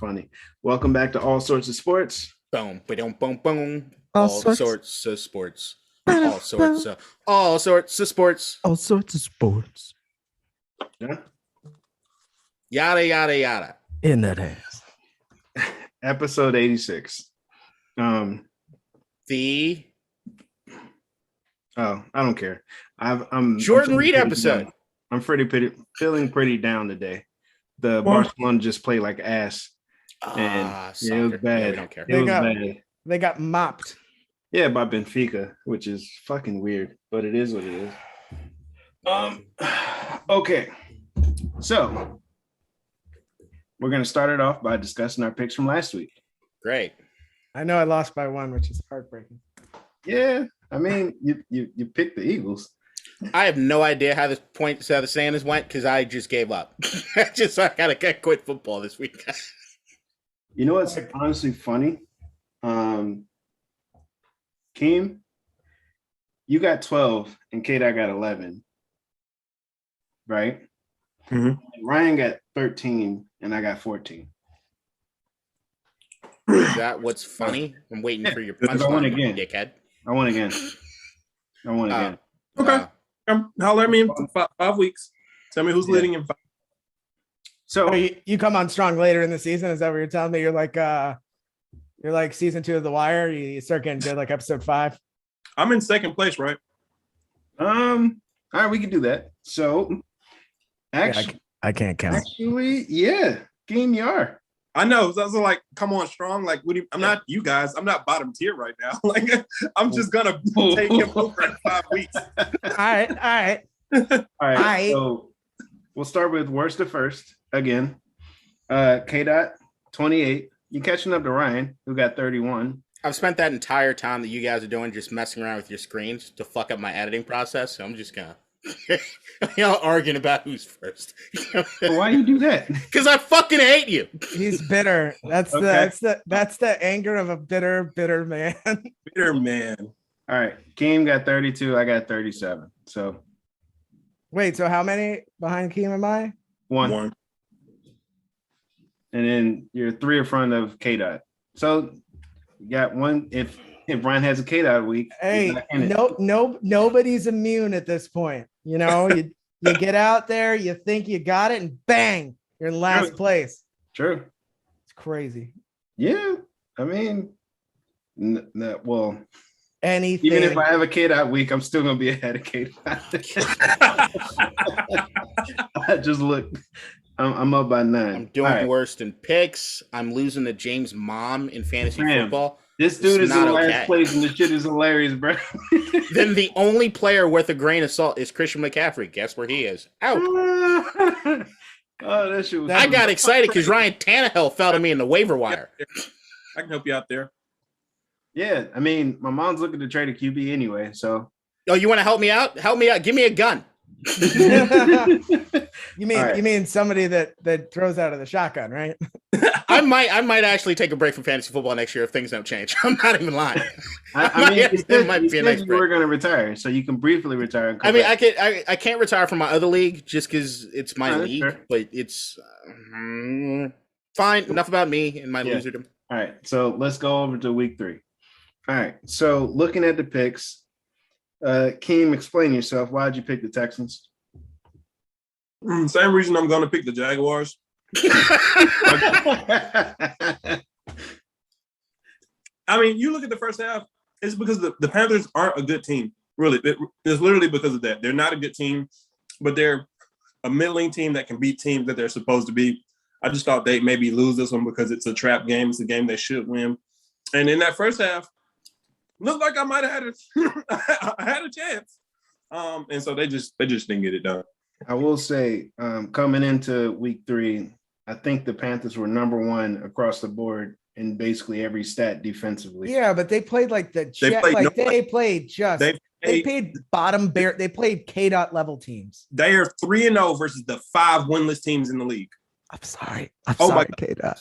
funny. Welcome back to All Sorts of Sports. Boom, boom, boom, boom. All All sorts. sorts of sports. All sorts of sports. All sorts of sports. Yeah. Yada yada yada. In that ass. Episode 86. The I don't care. I'm Jordan I'm Reed pretty episode. down. I'm feeling pretty down today. The Barcelona just played like ass. And it was bad. Yeah, we don't care. It was bad. They got mopped. Yeah, by Benfica, which is fucking weird, but it is what it is. Okay. So we're gonna start it off by discussing our picks from last week. Great. I know I lost by 1, which is heartbreaking. Yeah, I mean, you picked the Eagles. I have no idea how the Sanders went because I just gave up. I gotta quit football this week. You know what's honestly funny? Keem, you got 12 and K-Dot got 11, right? Mm-hmm. Ryan got 13 and I got 14. Is that what's funny? I'm waiting for your punchline, dickhead. I won again. Okay. Holler at me in 5 weeks. Tell me who's leading in 5. So you come on strong later in the season. Is that what you're telling me? You're like season 2 of The Wire. You start getting good like episode 5. I'm in second place, right? All right, we can do that. So actually, I can't count. Actually, yeah, Keem, you are. I know. So I was like, come on, strong. Like, I'm not you guys. I'm not bottom tier right now. Like, I'm just gonna take him over in 5 weeks. All right. So we'll start with worst to first again. K-Dot 28. You catching up to Ryan, who got 31. I've spent that entire time that you guys are doing just messing around with your screens to fuck up my editing process. So I'm just gonna arguing about who's first. Why you do that? Because I fucking hate you. He's bitter. That's the anger of a bitter man. Bitter man. All right, Keem got 32. I got 37. So wait, so how many behind Keem am I? One. And then you're 3 in front of K-Dot. So you got one. If Ryan has a K-Dot week, hey, nobody's immune at this point. You know, you get out there, you think you got it, and bang, you're in last place. True. It's crazy. Yeah, I mean, well, anything. Even if I have a K-Dot week, I'm still gonna be ahead of K-Dot. I just look. I'm up by 9. I'm doing worst in picks. I'm losing to James' mom in fantasy football. This dude is in last place, and this shit is hilarious, bro. Then the only player worth a grain of salt is Christian McCaffrey. Guess where he is? Out. Oh, that shit was. I got excited because Ryan Tannehill fell to me in the waiver wire. I can help you out there. Yeah, I mean, my mom's looking to trade a QB anyway, so. Oh, you want to help me out? Help me out. Give me a gun. You mean somebody that throws out of the shotgun, right? I might actually take a break from fantasy football next year if things don't change. I'm not even lying. I mean, it might be a nice break. You were going to retire, so you can briefly retire. And I mean, I can't retire from my other league just because it's my league, sure. But it's fine. Enough about me and my loserdom. All right, so let's go over to week 3. All right, so looking at the picks, Keem, explain yourself. Why did you pick the Texans? Same reason I'm going to pick the Jaguars. I mean, you look at the first half, it's because the Panthers aren't a good team. Really, it's literally because of that. They're not a good team, but they're a middling team that can beat teams that they're supposed to be. I just thought they maybe lose this one because it's a trap game. It's a game they should win. And in that first half, looked like I might have had a chance. And so they just didn't get it done. I will say, coming into week 3, I think the Panthers were number 1 across the board in basically every stat defensively. Yeah, but they played like they played bottom bear. They played K-Dot level teams. They are 3-0 versus the 5 winless teams in the league. I'm sorry, K-Dot.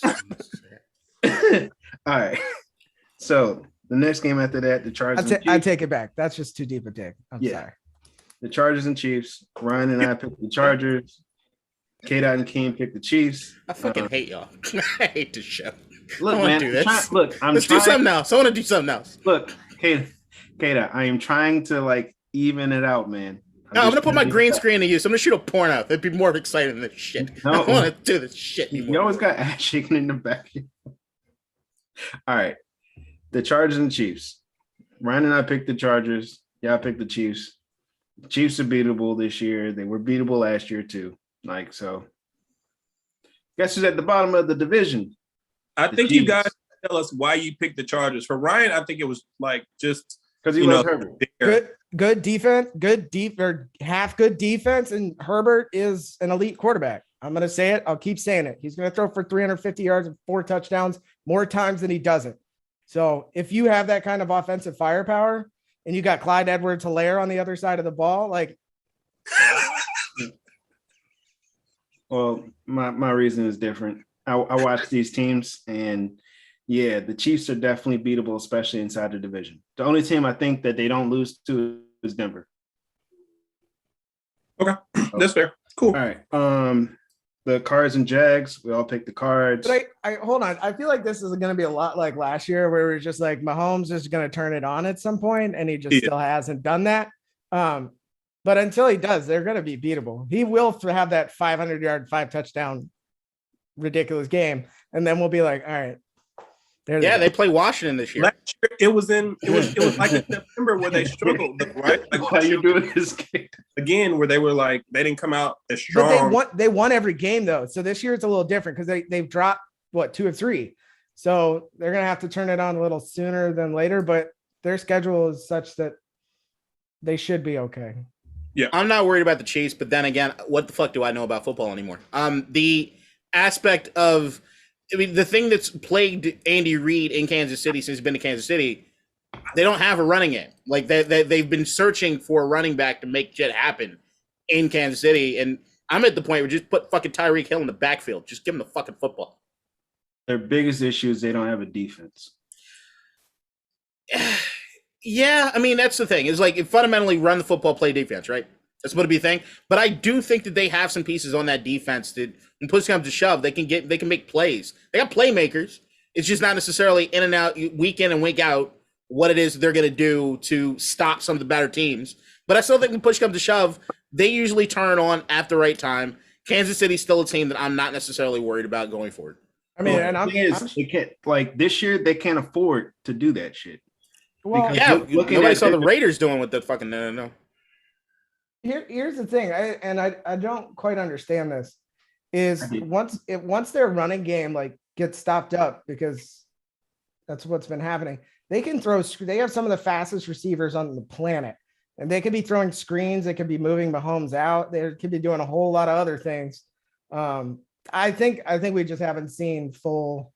All right. So the next game after that, the Chargers. I take it back. That's just too deep a dig. I'm sorry. The Chargers and Chiefs. Ryan and I picked the Chargers. K-Dot and King picked the Chiefs. I fucking hate y'all. I hate this show. Look, I want man. to do this. Let's do something else. I want to do something else. Look, K-Dot, I am trying to like even it out, man. I'm gonna put my green screen to use. I'm gonna shoot a porno. That'd be more exciting than this shit. No. I don't want to do this shit anymore. You always got ass shaking in the back. All right. The Chargers and Chiefs. Ryan and I picked the Chargers. Y'all picked the Chiefs. The Chiefs are beatable this year. They were beatable last year too. Like, so guess who's at the bottom of the division? I think you guys tell us why you picked the Chargers. For Ryan, I think it was like just because he loves Herbert. Good defense, or half good defense, and Herbert is an elite quarterback. I'm going to say it. I'll keep saying it. He's going to throw for 350 yards and 4 touchdowns more times than he doesn't. So if you have that kind of offensive firepower and you got Clyde Edwards-Helaire on the other side of the ball, like. Well, my reason is different. I watch these teams, and yeah, the Chiefs are definitely beatable, especially inside the division. The only team I think that they don't lose to is Denver. Okay, that's fair. Cool. All right. The Cards and Jags, we all picked the Cards. But I hold on. I feel like this is going to be a lot like last year, where we're just like Mahomes is going to turn it on at some point, and he just still hasn't done that. But until he does, they're going to be beatable. He will have that 500-yard, 5-touchdown, ridiculous game, and then we'll be like, all right. They play Washington this year. Last year, it was like in September where they struggled, right? Like how you doing this game again, where they were like they didn't come out as strong. But they won every game though. So this year it's a little different because they've dropped 2 or 3. So they're gonna have to turn it on a little sooner than later. But their schedule is such that they should be okay. Yeah, I'm not worried about the Chiefs, but then again, what the fuck do I know about football anymore? The aspect of. I mean, the thing that's plagued Andy Reid in Kansas City since he's been to Kansas City, they don't have a running game. Like they've been searching for a running back to make shit happen in Kansas City, and I'm at the point where just put fucking Tyreek Hill in the backfield. Just give him the fucking football. Their biggest issue is they don't have a defense. Yeah, I mean that's the thing. It's like it fundamentally run the football, play defense, right? That's what it'd be a thing. But I do think that they have some pieces on that defense that when push comes to shove, they can make plays. They got playmakers. It's just not necessarily in and out, week in and week out, what it is they're going to do to stop some of the better teams. But I still think when push comes to shove, they usually turn on at the right time. Kansas City's still a team that I'm not necessarily worried about going forward. I mean, they can't, like this year they can't afford to do that shit. Well, yeah, nobody saw the Raiders doing what the fucking no. Here's the thing, I don't quite understand this. Is once their running game like gets stopped up, because that's what's been happening. They can throw. They have some of the fastest receivers on the planet, and they could be throwing screens. They could be moving Mahomes out. They could be doing a whole lot of other things. I think we just haven't seen full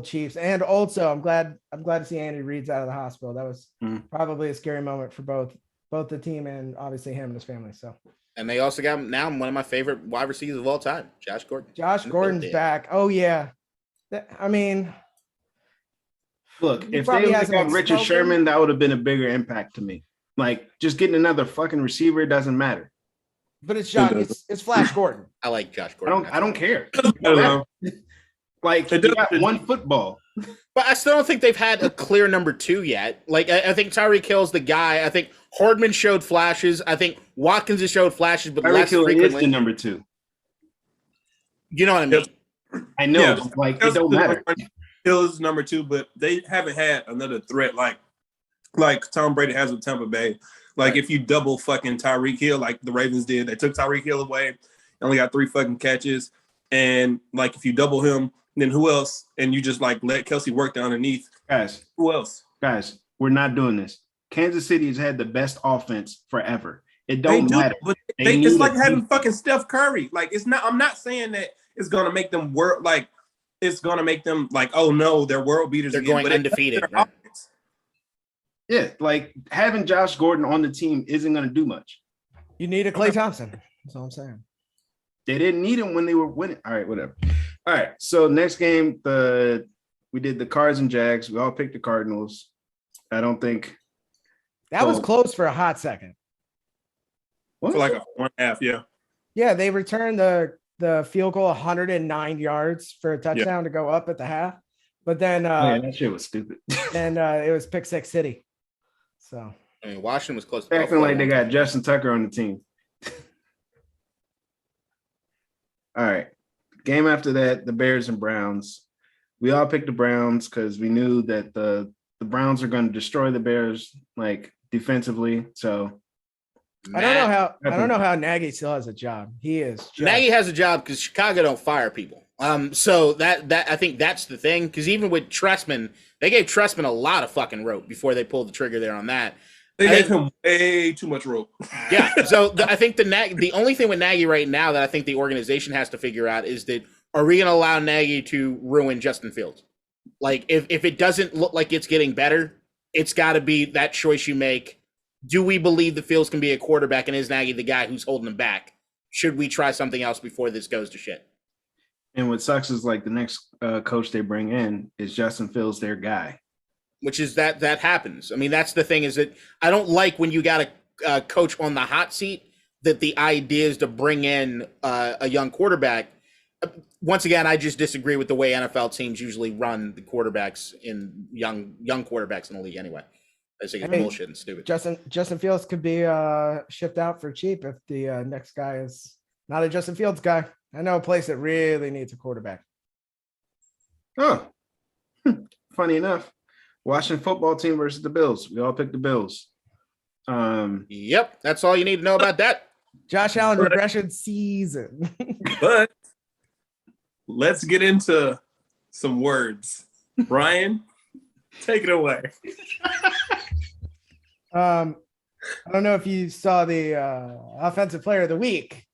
Chiefs. And also, I'm glad to see Andy Reid's out of the hospital. That was probably a scary moment for both the team and obviously him and his family. So, and they also got now one of my favorite wide receivers of all time, Josh Gordon. Josh Gordon's back. Oh yeah, I mean, look, if they got Richard Sherman, that would have been a bigger impact to me. Like just getting another fucking receiver doesn't matter. But it's Josh. It's Flash Gordon. I like Josh Gordon. I don't care. Like they got one football. But I still don't think they've had a clear number 2 yet. Like I think Tyreek Hill's the guy. I think Hardman showed flashes. I think Watkins has showed flashes, but less frequently. Is the number 2. You know what I mean? I know. Yeah, like it don't matter. Hill is number 2, but they haven't had another threat like Tom Brady has with Tampa Bay. Like if you double fucking Tyreek Hill, like the Ravens did, they took Tyreek Hill away, only got 3 fucking catches, and like if you double him. Then who else? And you just like let Kelsey work down underneath. Guys, who else? Guys, we're not doing this. Kansas City has had the best offense forever. It don't matter. But it's like having fucking Steph Curry. Like it's not. I'm not saying that it's gonna make them work. Like it's gonna make them like, oh no, they're world beaters. They're going undefeated. Right? Yeah, like having Josh Gordon on the team isn't gonna do much. You need a Klay Thompson. That's all I'm saying. They didn't need him when they were winning. All right, whatever. All right, so next game, we did the Cards and Jags. We all picked the Cardinals. I don't think that was close for a hot second. For like a 1.5, yeah. Yeah, they returned the the field goal 109 yards for a touchdown to go up at the half. But then that shit was stupid. and it was pick six city. So I mean, Washington was close to Acting like they got time. Justin Tucker on the team. All right. Game after that, the Bears and Browns. We all picked the Browns because we knew that the Browns are going to destroy the Bears like defensively. So I don't know how Nagy still has a job. He is Nagy has a job because Chicago don't fire people. So that I think that's the thing. Because even with Trestman, they gave Trestman a lot of fucking rope before they pulled the trigger there on that. They gave him way too much rope. Yeah. So I think the only thing with Nagy right now that I think the organization has to figure out is that are we going to allow Nagy to ruin Justin Fields? Like if it doesn't look like it's getting better, it's got to be that choice you make. Do we believe the Fields can be a quarterback, and is Nagy the guy who's holding him back? Should we try something else before this goes to shit? And what sucks is like the next coach they bring in is Justin Fields, their guy. Which is that happens. I mean, that's the thing is that I don't like when you got a coach on the hot seat that the idea is to bring in a young quarterback. Once again, I just disagree with the way NFL teams usually run the quarterbacks in young quarterbacks in the league anyway. I think it's bullshit and stupid. Justin Fields could be shipped out for cheap if the next guy is not a Justin Fields guy. I know a place that really needs a quarterback. Oh, funny enough, Washington football team versus the Bills. We all picked the Bills. Yep, that's all you need to know about that. Josh Allen regression season. But let's get into some words. Brian, take it away. I don't know if you saw the offensive player of the week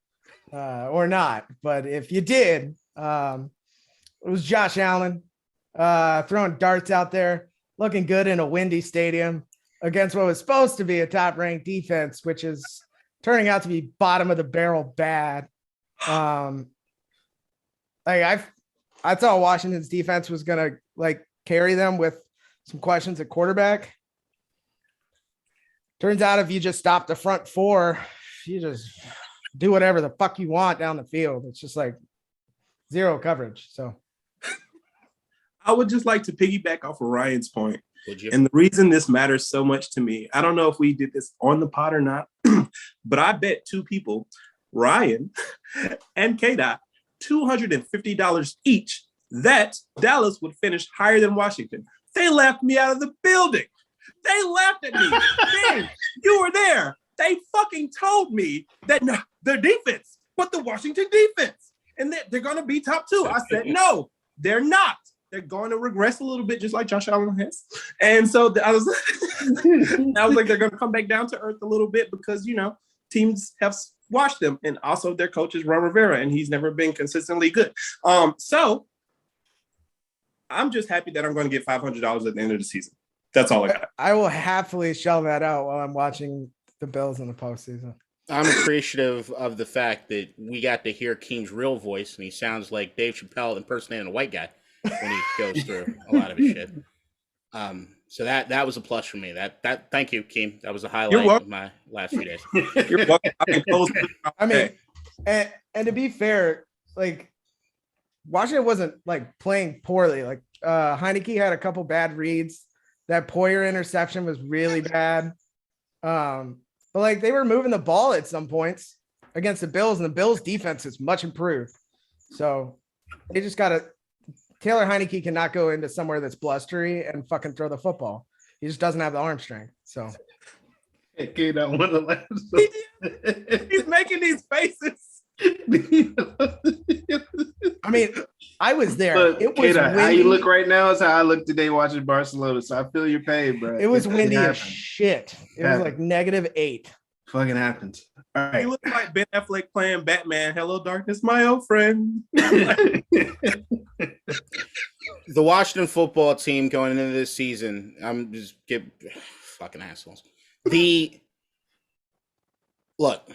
or not, but if you did, it was Josh Allen throwing darts out there, looking good in a windy stadium against what was supposed to be a top-ranked defense, which is turning out to be bottom of the barrel bad. I thought Washington's defense was gonna carry them with some questions at quarterback. Turns out if you just stop the front four, you just do whatever the fuck you want down the field. It's just like zero coverage. So I would just like to piggyback off of Ryan's point. Would you? And the reason this matters so much to me, I don't know if we did this on the pod or not, but I bet two people, Ryan and KDOT, $250 each, that Dallas would finish higher than Washington. They laughed me out of the building. They laughed at me. Dang, you were there. They fucking told me that no, their defense, but the Washington defense, and they're going to be top two. I said, no, they're not. They're going to regress a little bit, just like Josh Allen has. And so I was like, they're going to come back down to earth a little bit because, teams have watched them. And also their coach is Ron Rivera, and he's never been consistently good. So I'm just happy that I'm going to get $500 at the end of the season. That's all I got. I will happily shell that out while I'm watching the Bills in the postseason. I'm appreciative of the fact that we got to hear Keem's real voice, and he sounds like Dave Chappelle impersonating a white guy when he goes through a lot of his shit. So that was a plus for me. That thank you, Keem. That was a highlight of my last few days. You're welcome. I mean, and to be fair, Washington wasn't playing poorly. Heineke had a couple bad reads. That Poyer interception was really bad. But they were moving the ball at some points against the Bills, and the Bills defense is much improved. So they just got to Taylor Heineke cannot go into somewhere that's blustery and fucking throw the football. He just doesn't have the arm strength. So Okay, that one to laugh. He's making these faces. I mean, I was there. Look, It was Kata, windy. how you look right now is how I look today watching Barcelona. So I feel your pain, bro. It was windy as happens. shit. It was -8. Fucking happens. All He right. looks like Ben Affleck playing Batman. Hello, darkness, my old friend. The Washington football team going into this season, I'm just fucking assholes. Look,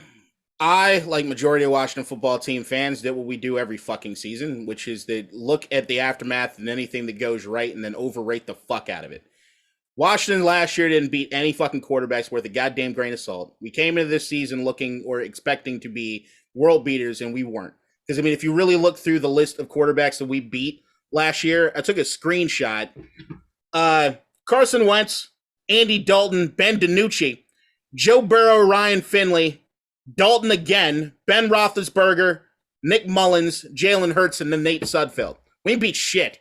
I, like majority of Washington football team fans, did what we do every fucking season, which is that look at the aftermath and anything that goes right and then overrate the fuck out of it. Washington last year didn't beat any fucking quarterbacks worth a goddamn grain of salt. We came into this season looking or expecting to be world beaters, and we weren't. Because, I mean, if you really look through the list of quarterbacks that we beat last year, I took a screenshot. Carson Wentz, Andy Dalton, Ben DiNucci, Joe Burrow, Ryan Finley, Dalton again, Ben Roethlisberger, Nick Mullins, Jalen Hurts, and then Nate Sudfeld. We beat shit.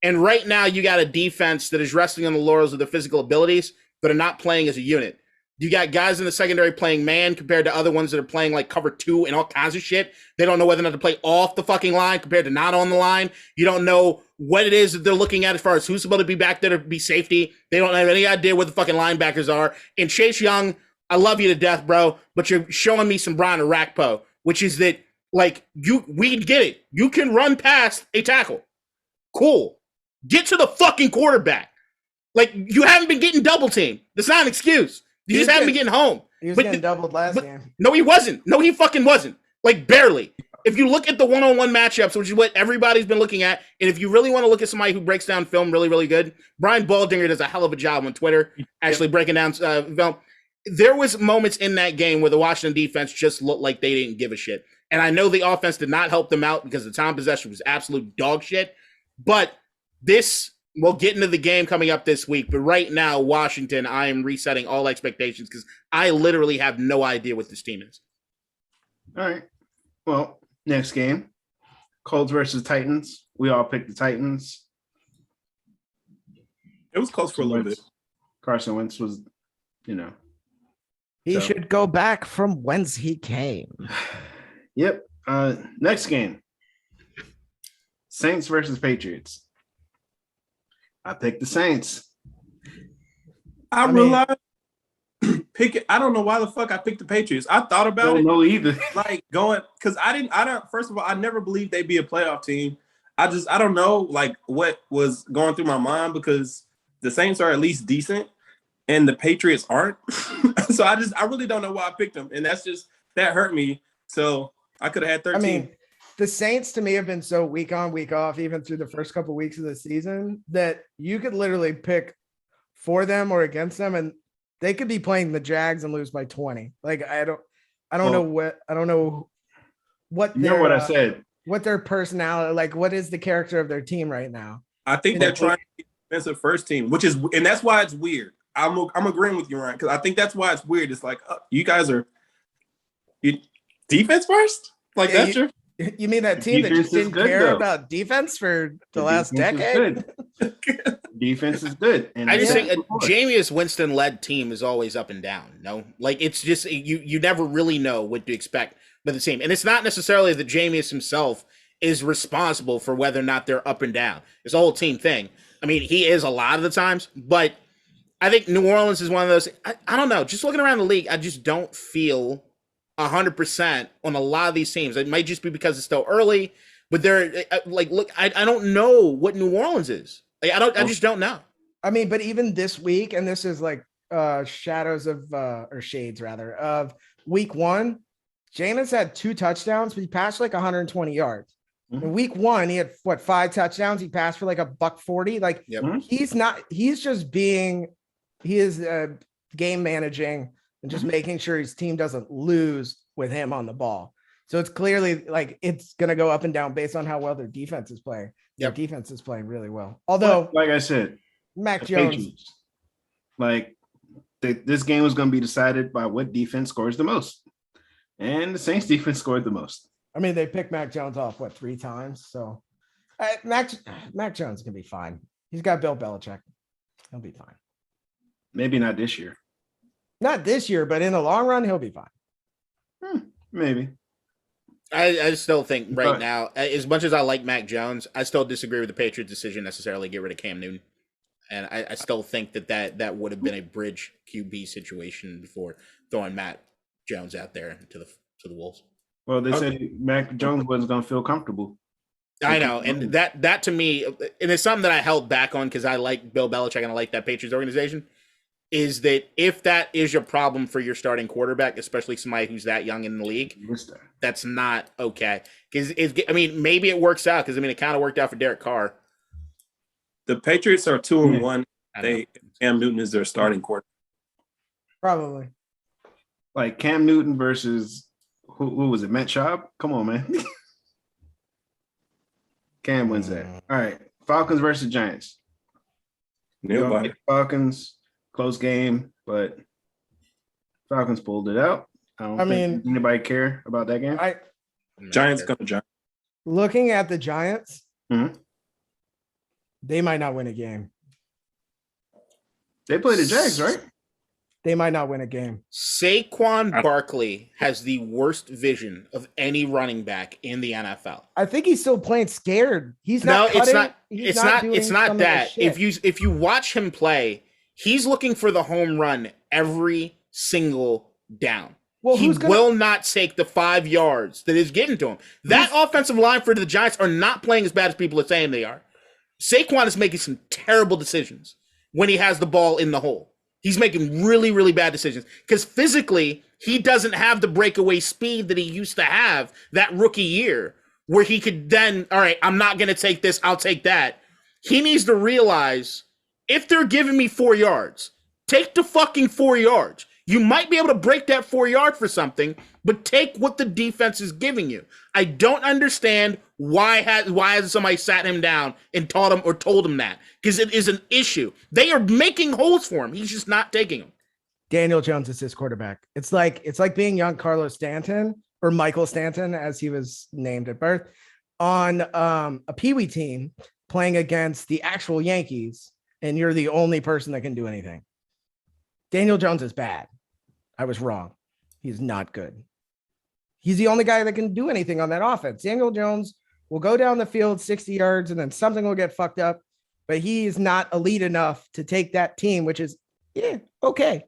And right now, you got a defense that is resting on the laurels of their physical abilities, but are not playing as a unit. You got guys in the secondary playing man compared to other ones that are playing like cover 2 and all kinds of shit. They don't know whether or not to play off the fucking line compared to not on the line. You don't know what it is that they're looking at as far as who's supposed to be back there to be safety. They don't have any idea where the fucking linebackers are. And Chase Young, I love you to death, bro, but you're showing me some Brian Arakpo, which is that, like, we get it. You can run past a tackle. Cool. Get to the fucking quarterback. Like, you haven't been getting double teamed. That's not an excuse. You just haven't been getting home. He was getting doubled last game. No, he wasn't. No, he fucking wasn't. Like, barely. If you look at the one-on-one matchups, which is what everybody's been looking at, and if you really want to look at somebody who breaks down film really, really good, Brian Baldinger does a hell of a job on Twitter, actually breaking down film. There was moments in that game where the Washington defense just looked like they didn't give a shit. And I know the offense did not help them out because the time possession was absolute dog shit. But this... We'll get into the game coming up this week, but right now, Washington, I am resetting all expectations because I literally have no idea what this team is. All right. Well, next game, Colts versus Titans. We all picked the Titans. It was close for a little bit. Carson Wentz was, He should go back from whence he came. Yep. Next game, Saints versus Patriots. I picked the Saints. I realized I don't know why the fuck I picked the Patriots. I thought about it. Don't know either. Like going because I don't first of all, I never believed they'd be a playoff team. I don't know like what was going through my mind because the Saints are at least decent and the Patriots aren't. So I really don't know why I picked them. And that hurt me. So I could have had 13. I mean, the Saints to me have been so week on, week off, even through the first couple of weeks of the season, that you could literally pick for them or against them, and they could be playing the Jags and lose by 20. Like I don't know what you know what I said. What their personality, like what is the character of their team right now? I think they're trying to be defensive first team, and that's why it's weird. I'm agreeing with you, Ryan, because I think that's why it's weird. It's like you guys are defense first, like that's your. You mean that team that just didn't care about defense for the last decade? Defense is good. And I just think a Jameis Winston-led team is always up and down. No, like it's just you never really know what to expect with the team, and it's not necessarily that Jameis himself is responsible for whether or not they're up and down. It's a whole team thing. I mean, he is a lot of the times, but I think New Orleans is one of those. I don't know. Just looking around the league, I just don't feel 100% on a lot of these teams. It might just be because it's still early, but they're like, look, I don't know what New Orleans is. Like, I just don't know. I mean, but even this week, and this is like shadows of or shades rather of week one, Jameis had 2 touchdowns, but he passed like 120 yards. Mm-hmm. In week one, he had 5 touchdowns. He passed for like $140. Like he's just he is game managing and just making sure his team doesn't lose with him on the ball. So it's clearly like it's going to go up and down based on how well their defense is playing. Their defense is playing really well. Although, like I said, Mac Jones, Patriots, like this game was going to be decided by what defense scores the most. And the Saints defense scored the most. I mean, they picked Mac Jones off, 3 times? So Mac Jones can be fine. He's got Bill Belichick. He'll be fine. Maybe not this year. Not this year, but in the long run, he'll be fine. Maybe. I still think now, as much as I like Mac Jones, I still disagree with the Patriots' decision necessarily to get rid of Cam Newton. And I still think that would have been a bridge QB situation before throwing Matt Jones out there to the Wolves. Well, they said Mac Jones wasn't going to feel comfortable. I know, and that to me, and it's something that I held back on because I like Bill Belichick and I like that Patriots organization, is that if that is your problem for your starting quarterback, especially somebody who's that young in the league, that's not okay. Because maybe it works out because it kind of worked out for Derek Carr. The Patriots are 2-1. Cam Newton is their starting quarterback. Probably. Like Cam Newton versus who was it? Matt Schaub? Come on, man. Cam wins that. All right. Falcons versus Giants. You all Nobody. pick Falcons, close game, but Falcons pulled it out. I think anybody care about that game. Giants gonna Giants. Looking at the Giants, Mhm. they might not win a game. They play the Jags, right? They might not win a game. Saquon Barkley has the worst vision of any running back in the NFL. I think he's still playing scared. He's not. No, cutting, it's not that. If you watch him play, he's looking for the home run every single down. Well, he will not take the 5 yards that is getting to him. That offensive line for the Giants are not playing as bad as people are saying they are. Saquon is making some terrible decisions when he has the ball in the hole. He's making really, really bad decisions because physically he doesn't have the breakaway speed that he used to have that rookie year where he could then, all right, I'm not going to take this, I'll take that. He needs to realize if they're giving me 4 yards, take the fucking 4 yards. You might be able to break that 4 yard for something, but take what the defense is giving you. I don't understand why hasn't somebody sat him down and taught him or told him that, because it is an issue. They are making holes for him. He's just not taking them. Daniel Jones is his quarterback. It's like being young Carlos Stanton or Michael Stanton, as he was named at birth, on a peewee team playing against the actual Yankees, and you're the only person that can do anything. Daniel Jones is bad. I was wrong. He's not good. He's the only guy that can do anything on that offense. Daniel Jones will go down the field 60 yards and then something will get fucked up, but he is not elite enough to take that team, which is okay,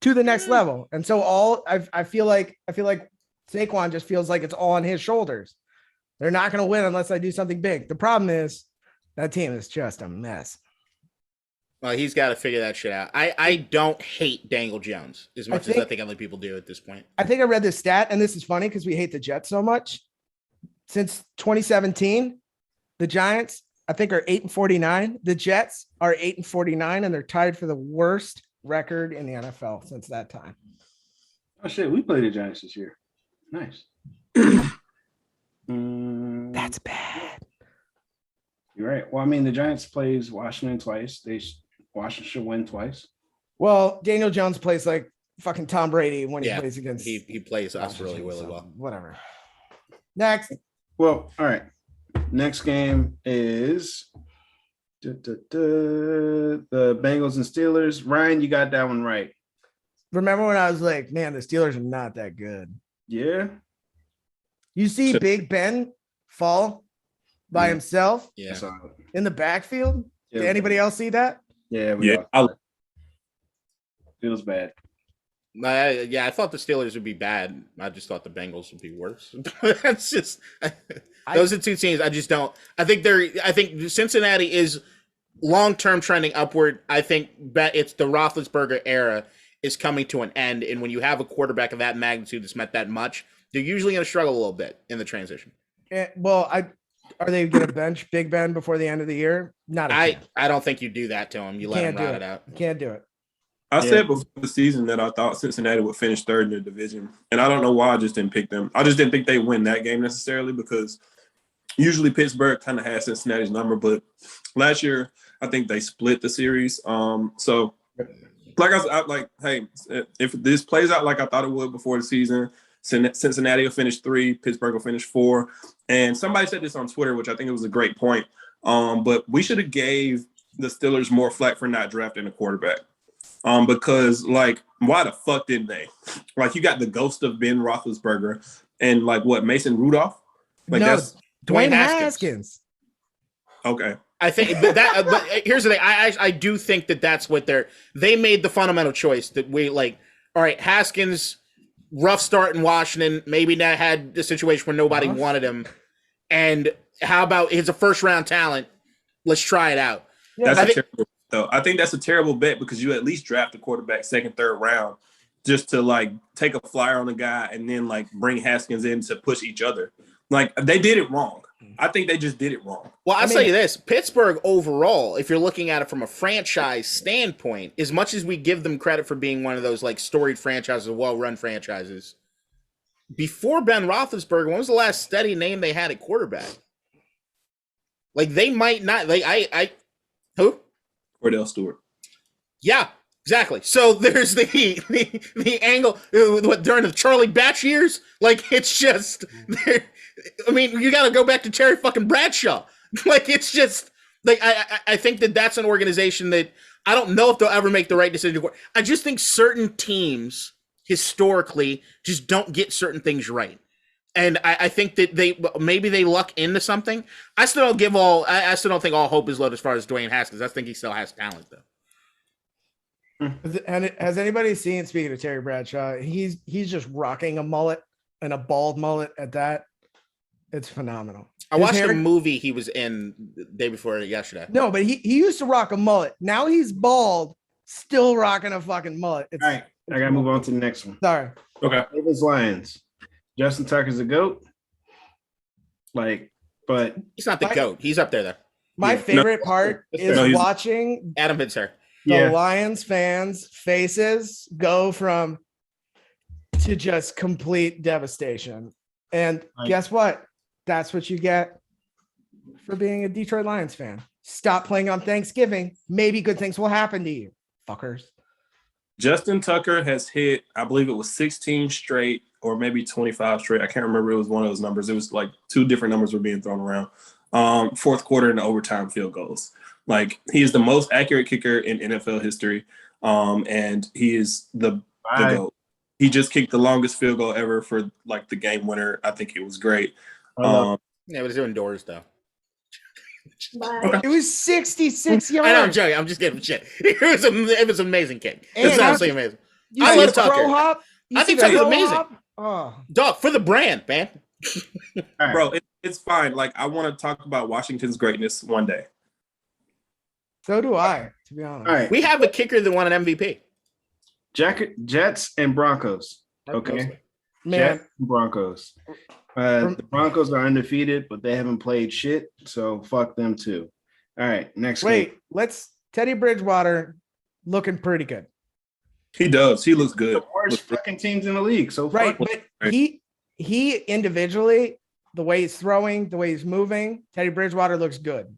to the next level. And so I feel like Saquon just feels like it's all on his shoulders. They're not going to win unless I do something big. The problem is that team is just a mess. Well, he's got to figure that shit out. I don't hate Daniel Jones as much as I think other people do at this point. I think I read this stat, and this is funny because we hate the Jets so much. Since 2017, the Giants, I think, are 8-49. The Jets are 8-49, and they're tied for the worst record in the NFL since that time. Oh shit, we played the Giants this year. Nice. That's bad. You're right. Well, I mean, the Giants plays Washington twice. Washington should win twice. Well, Daniel Jones plays like fucking Tom Brady when he plays against. He plays us really, really well. Whatever. Next. Well, all right. Next game is the Bengals and Steelers. Ryan, you got that one right. Remember when I was like, man, the Steelers are not that good. Yeah. You see Big Ben fall by himself in the backfield? Yeah. Did anybody else see that? Yeah. Feels bad. I thought the Steelers would be bad. I just thought the Bengals would be worse. That's just those are two teams. I just don't. I think Cincinnati is long-term trending upward. I think it's the Roethlisberger era is coming to an end, and when you have a quarterback of that magnitude that's meant that much, they're usually going to struggle a little bit in the transition. Are they going to bench Big Ben before the end of the year? Not. I don't think you do that to him. You let him ride it out. You can't do it. I said before the season that I thought Cincinnati would finish third in the division, and I don't know why I just didn't pick them. I just didn't think they win that game necessarily because usually Pittsburgh kind of has Cincinnati's number, but last year I think they split the series. So like I like, hey, if this plays out like I thought it would before the season, Cincinnati will finish 3, Pittsburgh will finish 4. And somebody said this on Twitter, which I think it was a great point. But we should have gave the Steelers more flack for not drafting a quarterback. Because like, why the fuck didn't they? Like, you got the ghost of Ben Roethlisberger and like what, Mason Rudolph? Like that's Dwayne Haskins. Okay. I think that but here's the thing. I do think that's what they made the fundamental choice that we like, all right, Haskins, rough start in Washington, maybe that had a situation where nobody wanted him. And how about he's a first round talent? Let's try it out. Yeah, I think that's a terrible bet because you at least draft a quarterback second, third round just to like take a flyer on a guy and then like bring Haskins in to push each other. Like they did it wrong. I think they just did it wrong. Well, I'll tell you this, Pittsburgh overall, if you're looking at it from a franchise standpoint, as much as we give them credit for being one of those like storied franchises, well-run franchises, before Ben Roethlisberger, when was the last steady name they had at quarterback? Like they might not. Like who? Cordell Stewart. Yeah, exactly. So there's the angle what during the Charlie Batch years. Like it's just. I mean, you got to go back to Terry fucking Bradshaw. Like it's just like I think that's an organization that I don't know if they'll ever make the right decision. I just think certain teams historically just don't get certain things right. And I think that maybe they luck into something. I still don't give all. I still don't think all hope is low as far as Dwayne Haskins. I think he still has talent though. And has anybody seen? Speaking of Terry Bradshaw, he's just rocking a mullet and a bald mullet at that. It's phenomenal. I watched a movie he was in the day before yesterday. No, but he used to rock a mullet. Now he's bald, still rocking a fucking mullet. All right, I gotta move on to the next one. Sorry. Okay. Ravens Lions. Justin Tucker's a GOAT. Like, but He's not the GOAT. He's up there though. My favorite part is watching Adam Hitzer. The Lions fans' faces go from to just complete devastation. And guess what? That's what you get for being a Detroit Lions fan. Stop playing on Thanksgiving. Maybe good things will happen to you, fuckers. Justin Tucker has hit, I believe it was 16 straight or maybe 25 straight. I can't remember. It was one of those numbers. It was like two different numbers were being thrown around. Fourth quarter and overtime field goals. Like he is the most accurate kicker in NFL history. And he is the GOAT. He just kicked the longest field goal ever for like the game winner. I think it was great. Yeah, but it's indoors though. It was 66 yards. I know, I'm joking. I'm just getting shit. It was an amazing kick. It's absolutely amazing. I love Tucker. I think Tucker's amazing. Oh. Dog, for the brand, man. Right. Bro, it's fine. Like I want to talk about Washington's greatness one day. So do I, to be honest. All right. We have a kicker that won an MVP. Jets and Broncos. Okay. Man. Jets and Broncos. The Broncos are undefeated, but they haven't played shit, so fuck them too. All right, next game. Teddy Bridgewater looking pretty good. He does. He looks good. The worst fucking teams in the league. So right, but he individually, the way he's throwing, the way he's moving, Teddy Bridgewater looks good.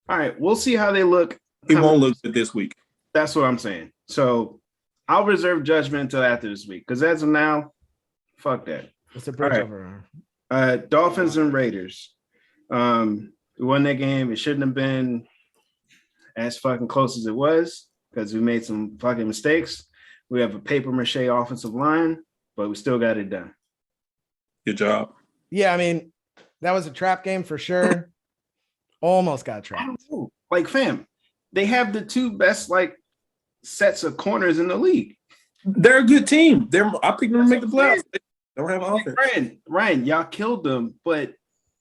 All right, we'll see how they look. He won't look good this week. That's what I'm saying. So I'll reserve judgment until after this week, because as of now, fuck that. It's a bridge over. Dolphins and Raiders. We won that game. It shouldn't have been as fucking close as it was because we made some fucking mistakes. We have a paper mache offensive line, but we still got it done. Good job. Yeah, I mean, that was a trap game for sure. Almost got trapped. Like, fam, they have the two best like sets of corners in the league. They're a good team. I picked them to make the playoffs. They don't have an offense. Ryan, y'all killed them, but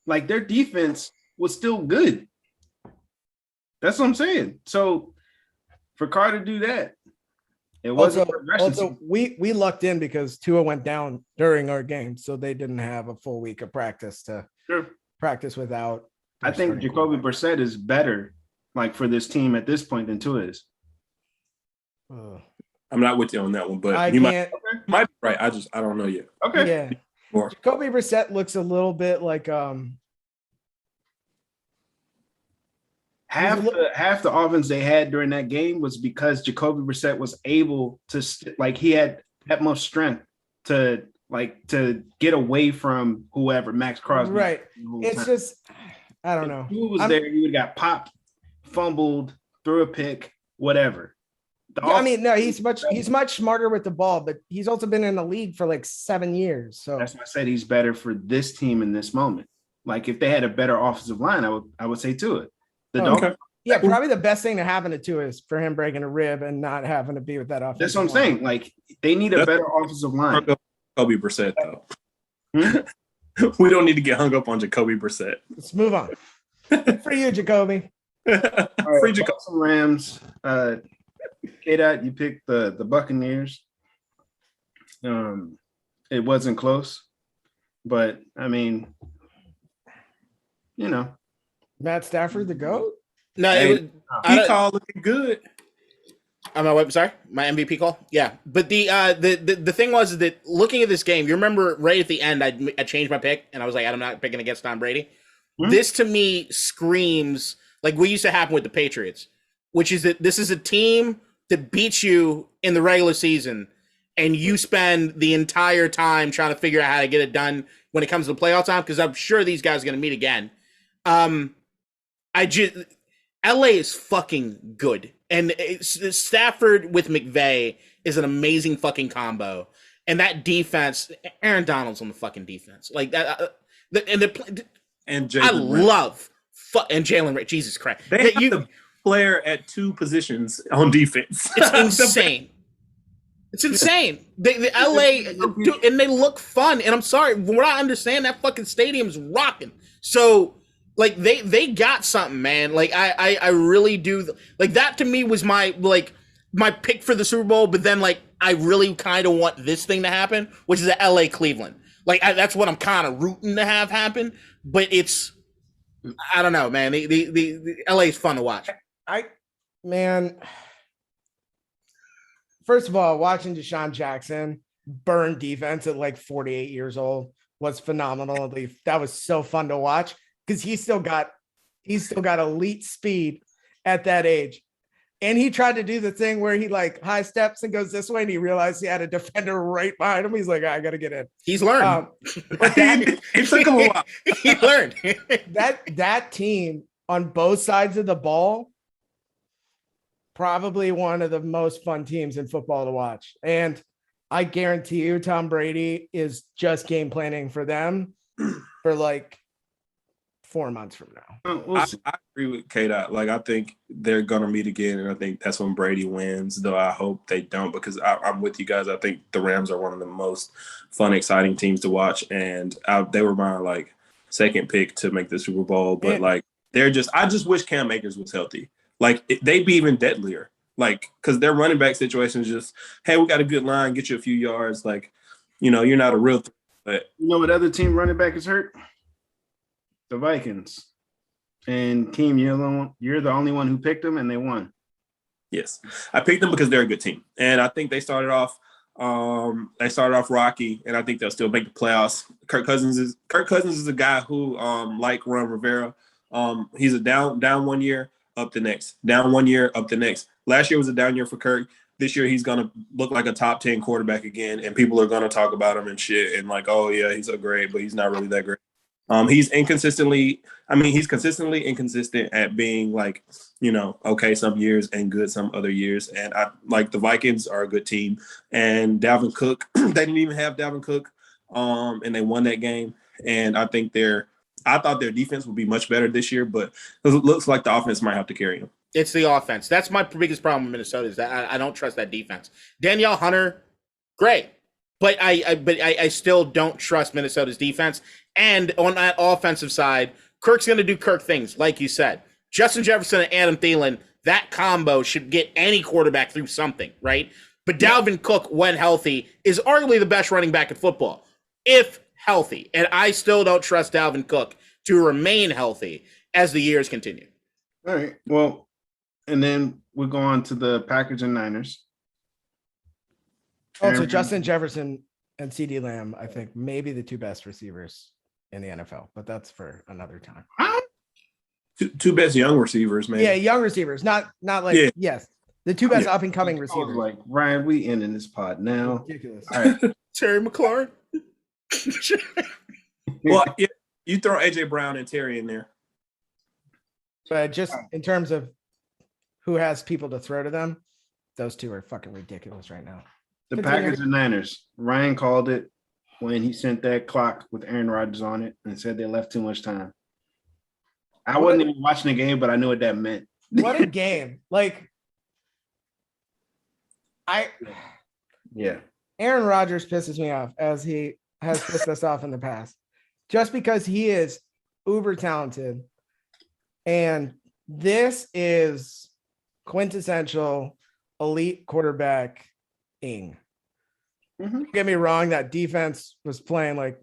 like their defense was still good. That's what I'm saying. So for Carr to do that, it wasn't also we lucked in because Tua went down during our game, so they didn't have a full week of practice to practice without. I think Jacoby Brissett is better, like for this team at this point than Tua is. I'm not with you on that one, but you might be right. I don't know yet. Okay. Yeah. Jacoby Brissett looks a little bit like half the offense they had during that game was because Jacoby Brissett was able to he had that much strength to get away from whoever, Max Crosby. Right. It's just I don't know. Who was there? He would have got popped, fumbled, threw a pick, whatever. I mean, no, he's much smarter with the ball, but he's also been in the league for like 7 years. So that's why I said he's better for this team in this moment. Like if they had a better offensive line, I would say Tua. Yeah, probably the best thing to happen to Tua is for him breaking a rib and not having to be with that offense. That's what I'm saying. Like they need a better offensive line. Jacoby Brissett, though. We don't need to get hung up on Jacoby Brissett. Let's move on. For you, Jacoby. Free Jacoby. Rams. K-Dot, you picked the Buccaneers. It wasn't close, but I mean, Matt Stafford, the GOAT? No, he called looking good. Sorry, my MVP call. Yeah, but the thing was that looking at this game, you remember right at the end, I changed my pick and I was like, I'm not picking against Tom Brady. This to me screams like what used to happen with the Patriots, which is that this is a team that beats you in the regular season, and you spend the entire time trying to figure out how to get it done when it comes to the playoff time, because I'm sure these guys are going to meet again. LA is fucking good, and Stafford with McVay is an amazing fucking combo, and that defense, Aaron Donald's on the fucking defense, like that, And I Jalen love and Jalen Ray. Jesus Christ, They have the player at 2 positions on defense. it's insane. It's insane. The LA, dude, and they look fun. And I'm sorry, from what I understand, that fucking stadium's rocking. So, like, they got something, man. Like, I really do. Like, that to me was my pick for the Super Bowl. But then, like, I really kind of want this thing to happen, which is the LA Cleveland. Like, that's what I'm kind of rooting to have happen. But it's, I don't know, man. The LA is fun to watch. First of all, watching Deshaun Jackson burn defense at like 48 years old was phenomenal. That was so fun to watch because he's still got elite speed at that age. And he tried to do the thing where he like high steps and goes this way, and he realized he had a defender right behind him. He's like, I got to get in. He's learned. It took him a while. He learned. that team on both sides of the ball, probably one of the most fun teams in football to watch. And I guarantee you Tom Brady is just game planning for them for like 4 months from now. I agree with K-Dot. Like, I think they're going to meet again, and I think that's when Brady wins, though I hope they don't, because I'm with you guys. I think the Rams are one of the most fun, exciting teams to watch, and they were my, like, second pick to make the Super Bowl, but, like, I just wish Cam Akers was healthy. Like, they'd be even deadlier. Like, because their running back situation is just, hey, we got a good line, get you a few yards. Like, you know, you're not a real but you know what other team running back is hurt? The Vikings. And team, you're the only one who picked them, and they won. Yes. I picked them because they're a good team. And I think they started off rocky, and I think they'll still make the playoffs. Kirk Cousins is a guy who, like Ron Rivera, he's a down 1 year, up the next. Down 1 year, up the next. Last year was a down year for Kirk. This year he's going to look like a top 10 quarterback again, and people are going to talk about him and shit and like, oh, yeah, he's so great, but he's not really that great. He's consistently inconsistent at being like, you know, okay some years and good some other years. And I like the Vikings are a good team. And Dalvin Cook, they didn't even have Dalvin Cook, and they won that game. And I thought their defense would be much better this year, but it looks like the offense might have to carry them. It's the offense. That's my biggest problem with Minnesota is that I don't trust that defense. Danielle Hunter, great. But I still don't trust Minnesota's defense. And on that offensive side, Kirk's going to do Kirk things, like you said. Justin Jefferson and Adam Thielen, that combo should get any quarterback through something, right? But Dalvin Cook, when healthy, is arguably the best running back in football, if healthy. And I still don't trust Dalvin Cook to remain healthy as the years continue. All right. Well, and then we'll go on to the Packers and Niners. Also, Justin Jefferson and CeeDee Lamb, I think, maybe the two best receivers in the NFL, but that's for another time. Two best young receivers, man. Yeah, young receivers, not like yes, the two best up and coming receivers. Like Ryan, we ending this pod now. Ridiculous. All right. Terry McLaurin. Well, you throw AJ Brown and Terry in there. But just in terms of who has people to throw to them, those two are fucking ridiculous right now. The Packers and Niners. Ryan called it when he sent that clock with Aaron Rodgers on it and said they left too much time. I wasn't even watching the game, but I knew what that meant. What a game. Like, Aaron Rodgers pisses me off, as he has pissed us off in the past, just because he is uber talented. And this is quintessential elite quarterback-ing. Don't get me wrong, that defense was playing like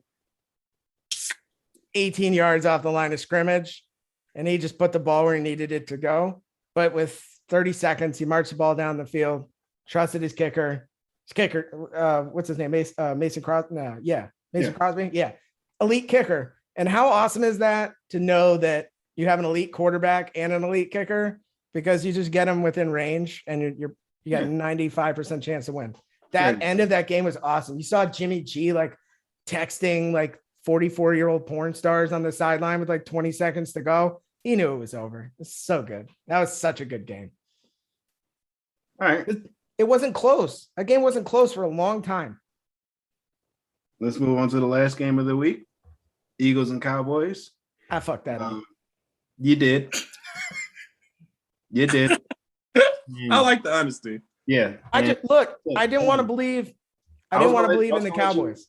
18 yards off the line of scrimmage, and he just put the ball where he needed it to go. But with 30 seconds, he marched the ball down the field, trusted his kicker. His kicker, what's his name? Mason Crosby? No, yeah. Mason Crosby? Yeah. Elite kicker. And how awesome is that to know that you have an elite quarterback and an elite kicker because you just get them within range and you got 95% chance to win. That end of that game was awesome. You saw Jimmy G like texting like 44-year-old porn stars on the sideline with like 20 seconds to go. He knew it was over. It's so good. That was such a good game. All right. It wasn't close. That game wasn't close for a long time. Let's move on to the last game of the week. Eagles and Cowboys. I fucked that up. You did. You did. I like the honesty. Yeah. I didn't want to believe. I didn't want to believe in the Cowboys.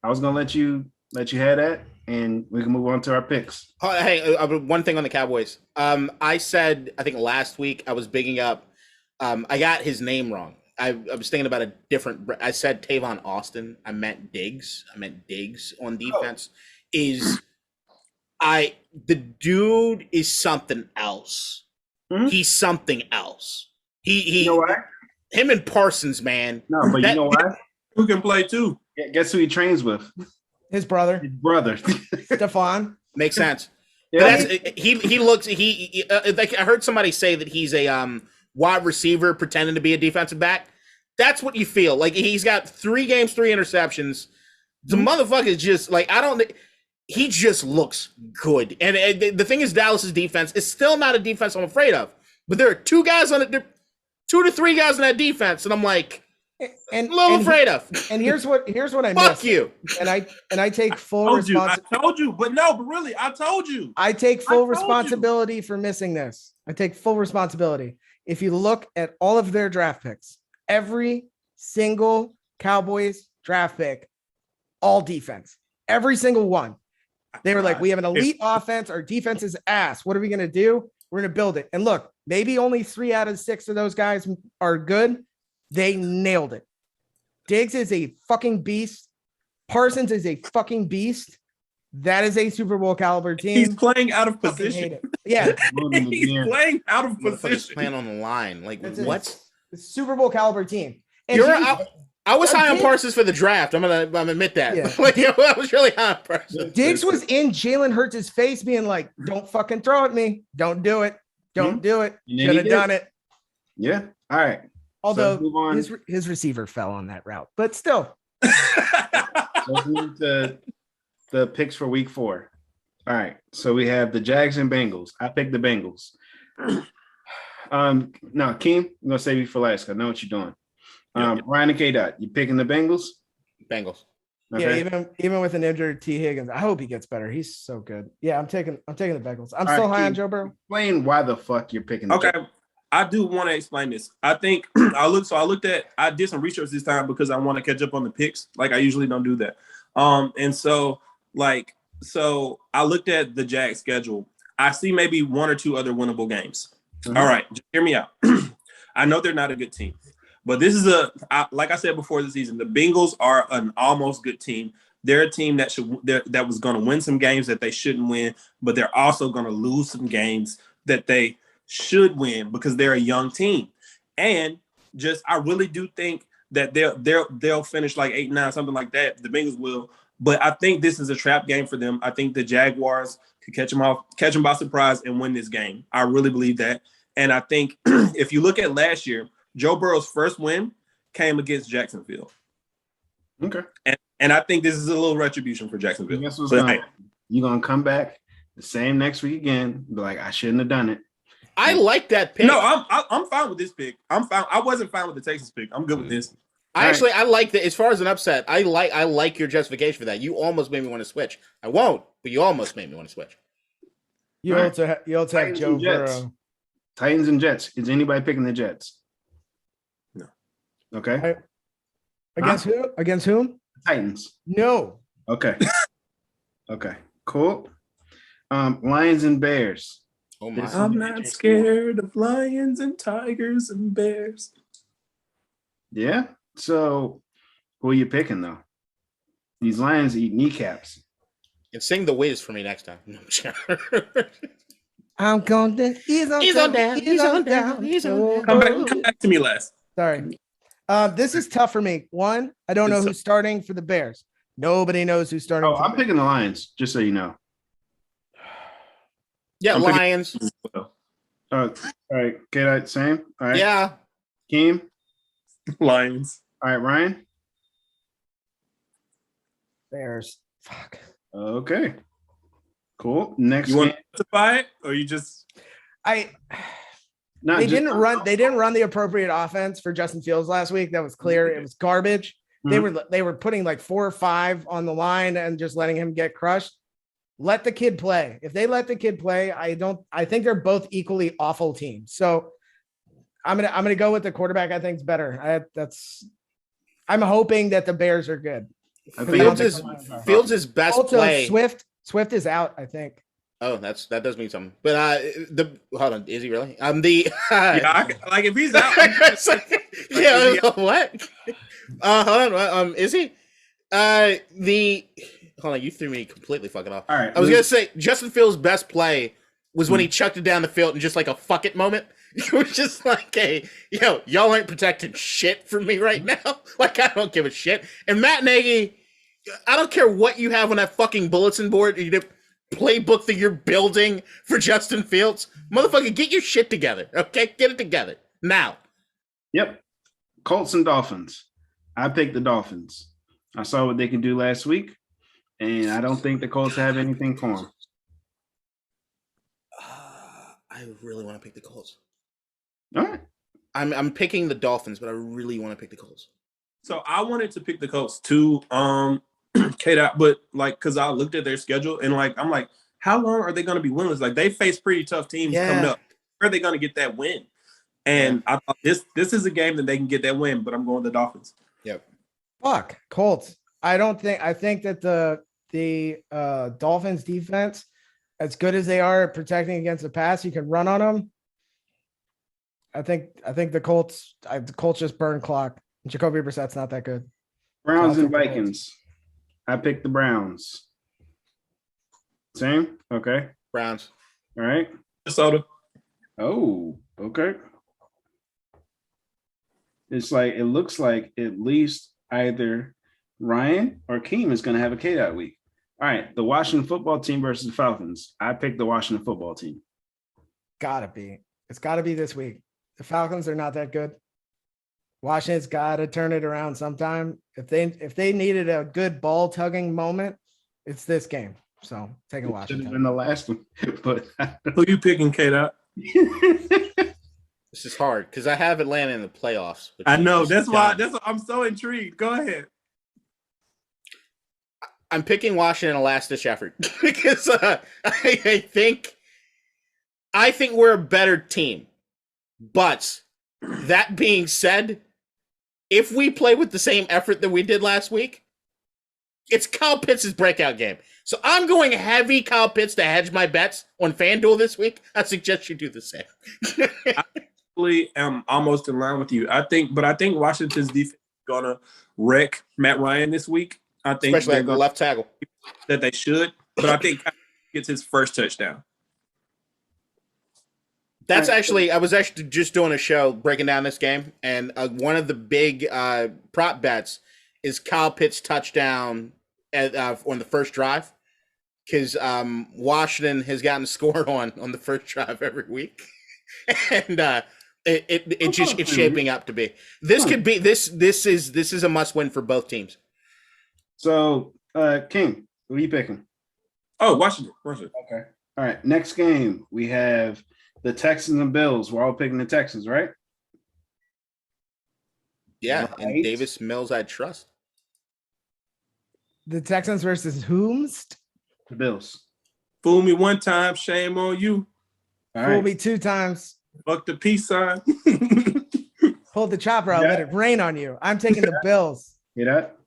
I was gonna let you have that, and we can move on to our picks. Oh, hey, one thing on the Cowboys. I said, I think last week I was bigging up. I got his name wrong. I was thinking about a different. I said Tavon Austin. I meant Diggs. On defense. The dude is something else. Mm-hmm. He's something else. He you know why? Him and Parsons, man. No, but you know why? Who can play too? Guess who he trains with? His brother. Stephon. Makes sense. Yeah. But he looks like I heard somebody say that he's a wide receiver pretending to be a defensive back. That's what you feel like. He's got 3 games, 3 interceptions. The motherfucker is just like he just looks good. And the thing is, Dallas's defense is still not a defense I'm afraid of. But there are 2 to 3 guys in that defense, and I'm like, and a little afraid of. And here's what I Fuck missed. you. And I take full responsibility. I told you, but really, I told you. I take full responsibility for missing this. I take full responsibility. If you look at all of their draft picks, every single Cowboys draft pick, all defense, every single one. They were like, we have an elite offense. Our defense is ass. What are we going to do? We're going to build it. And look, maybe only 3 out of 6 of those guys are good. They nailed it. Diggs is a fucking beast. Parsons is a fucking beast. That is a Super Bowl caliber team. He's playing out of position. Yeah. He's playing out of position. Playing on the line. Like, what? Super Bowl caliber team. And I was high on Parsons for the draft. I'm gonna admit that. Yeah. Like, I was really high on Parsons. Diggs was in Jalen Hurts' face, being like, "Don't fucking throw at me. Don't do it. Don't do it. Should have done it." Yeah. All right. Although his receiver fell on that route, but still. Let's move to the picks for week 4. All right. So we have the Jags and Bengals. I picked the Bengals. No, Keem, I'm gonna save you for last. I know what you're doing. Ryan and K-Dot, you picking the Bengals? Bengals. Okay. Yeah, even with an injured T. Higgins, I hope he gets better. He's so good. Yeah, I'm taking the Bengals. I'm still high on Joe Burrow. Explain why the fuck you're picking the Jags. I do want to explain this. I think I did some research this time because I want to catch up on the picks. Like I usually don't do that. So I looked at the Jags schedule. I see maybe 1 or 2 other winnable games. Mm-hmm. All right, just hear me out. I know they're not a good team, but this is like I said before the season, the Bengals are an almost good team. They're a team that was going to win some games that they shouldn't win, but they're also going to lose some games that they should win because they're a young team. And I really do think that they'll finish like 8-9, something like that. The Bengals will, but I think this is a trap game for them. I think the Jaguars could catch them by surprise and win this game. I really believe that. And I think if you look at last year, Joe Burrow's first win came against Jacksonville. Okay. And I think this is a little retribution for Jacksonville. You're going to come back the same next week again, be like, I shouldn't have done it. I like that pick. No, I'm fine with this pick. I'm fine. I wasn't fine with the Texas pick. I'm good with this. I like that. As far as an upset, I like your justification for that. You almost made me want to switch. I won't, but you almost made me want to switch. You also have Joe Burrow. Titans and Jets. Is anybody picking the Jets? No. Okay. Against who? Against whom? Titans. No. Okay. Okay. Cool. Lions and Bears. Oh my! I'm not scared of lions and tigers and bears. Yeah. So, who are you picking though? These lions eat kneecaps. And sing the Wiz for me next time. I'm going to. He's on down. Come back to me last. Sorry. This is tough for me. One, I don't know who's starting for the Bears. Nobody knows who's starting. I'm picking the Lions, just so you know. Yeah, I'm picking- Lions. All right, K-Dot, same. All right. Yeah. Keem. Lions. All right, Ryan. Bears. Fuck. Okay. Cool. Next You want game. to buy it, or you just I Not they just- didn't run the appropriate offense for Justin Fields last week. That was clear. It was garbage. They were putting like 4 or 5 on the line and just letting him get crushed. Let the kid play. If they let the kid play, I think they're both equally awful teams. So I'm gonna go with the quarterback. I think is better. I'm hoping that the Bears are good. Fields is best Also, play. Swift is out, I think. Oh, that does mean something. But hold on, is he really? yeah, like if he's out, yeah, what? Hold on, is he? Hold on, you threw me completely fucking off. All right. I was gonna say Justin Fields' best play was when he chucked it down the field in just like a fuck it moment. It was just like, hey, y'all ain't protecting shit from me right now. Like, I don't give a shit. And Matt Nagy, I don't care what you have on that fucking bulletin board, the playbook that you're building for Justin Fields. Motherfucker, get your shit together, okay? Get it together now. Yep. Colts and Dolphins. I picked the Dolphins. I saw what they could do last week, and I don't think the Colts have anything for them. I really want to pick the Colts. All right. I'm picking the Dolphins, but I really want to pick the Colts. So I wanted to pick the Colts too, K-Dot, but like because I looked at their schedule and like I'm like, how long are they going to be winless? Like they face pretty tough teams coming up. Where are they going to get that win? And I thought this is a game that they can get that win, but I'm going the Dolphins. Yep. Fuck Colts. I think that the Dolphins defense, as good as they are at protecting against the pass, you can run on them. I think the Colts just burn clock. Jacoby Brissett's not that good. Browns So and Vikings. I picked the Browns. Same? Okay. Browns. All right. Minnesota. Oh, okay. It looks like at least either Ryan or Keem is going to have a K that week. All right. The Washington football team versus the Falcons. I picked the Washington football team. Gotta be. It's gotta be this week. The Falcons are not that good. Washington's got to turn it around sometime. If they needed a good ball tugging moment, it's this game. So taking Washington. Should have been the last one, but Who you picking, K-Dot? This is hard because I have Atlanta in the playoffs. I know that's why I'm so intrigued. Go ahead. I'm picking Washington a last-ditch effort because I think we're a better team. But that being said, if we play with the same effort that we did last week, it's Kyle Pitts' breakout game. So I'm going heavy Kyle Pitts to hedge my bets on FanDuel this week. I suggest you do the same. I am almost in line with you. I think Washington's defense is gonna wreck Matt Ryan this week. I think especially at the left tackle that they should, but I think Kyle gets his first touchdown. That's actually, I was actually just doing a show breaking down this game, and one of the big prop bets is Kyle Pitts touchdown on the first drive, because Washington has gotten scored on the first drive every week, and it's shaping up to be. This could be this is a must win for both teams. So, King, who are you picking? Oh, Washington. Okay. All right. Next game we have the Texans and Bills. We're all picking the Texans, right? Yeah, Right. and Davis Mills, I trust. The Texans versus whomst? The Bills. Fool me one time, shame on you. All Fool right. me 2 times. Fuck the peace sign. Hold the chopper out. Yeah. Let it rain on you. I'm taking the Bills. Hear that?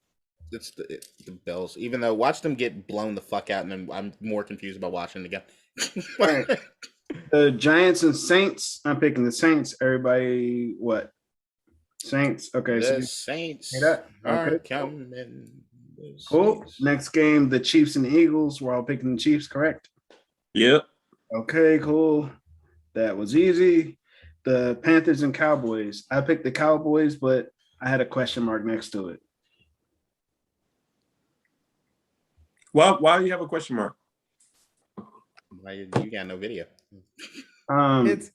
It's the Bills. Even though watch them get blown the fuck out, and then I'm more confused about watching again. All right. The Giants and Saints. I'm picking the Saints. Everybody, what? Saints. Okay. The So Saints hear that? are Okay. coming. The Cool. Saints. Next game, the Chiefs and Eagles. We're all picking the Chiefs, correct? Yep. Okay, cool. That was easy. The Panthers and Cowboys. I picked the Cowboys, but I had a question mark next to it. Why do you have a question mark? You got no video. It's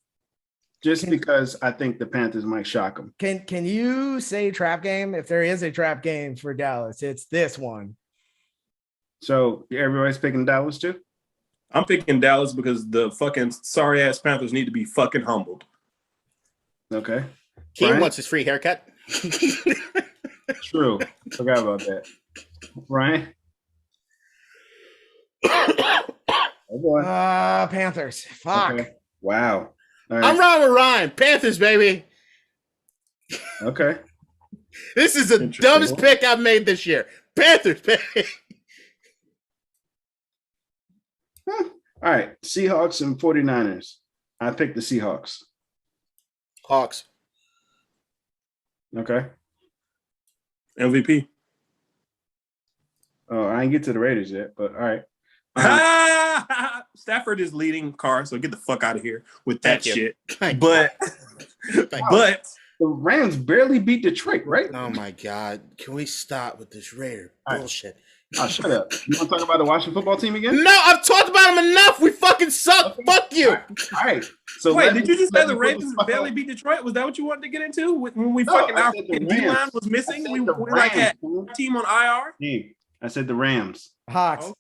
Just because I think the Panthers might shock them. can you say trap game? If there is a trap game for Dallas, it's this one. So everybody's picking Dallas too? I'm picking Dallas because the fucking sorry ass Panthers need to be fucking humbled. Okay. King Ryan? wants his free haircut. True. Forgot about that. Ryan? Oh boy. Panthers. Fuck. Okay. Wow. All right. I'm wrong with Ryan. Panthers, baby. Okay. This is the Interesting. dumbest pick I've made this year. Panthers, baby. All right. Seahawks and 49ers. I picked the Seahawks. Hawks. Okay. MVP. Oh, I didn't get to the Raiders yet, but all right. Stafford is leading Carr, so get the fuck out of here with that Thank you. shit. Thank you. But but The Rams barely beat Detroit, right? Oh my God. Can we stop with this Raider All right. bullshit? Oh, shut up. You want to talk about the Washington football team again? No, I've talked about them enough. We fucking suck. Okay. Fuck you. All right. So wait, let did me- you just let say me the put Ravens this- barely beat Detroit? Was that what you wanted to get into? When we No, fucking I our said the fucking D line Rams. was I missing, said we the like had Rams. a team on IR. Steve, I said the Rams. Hawks. Oh.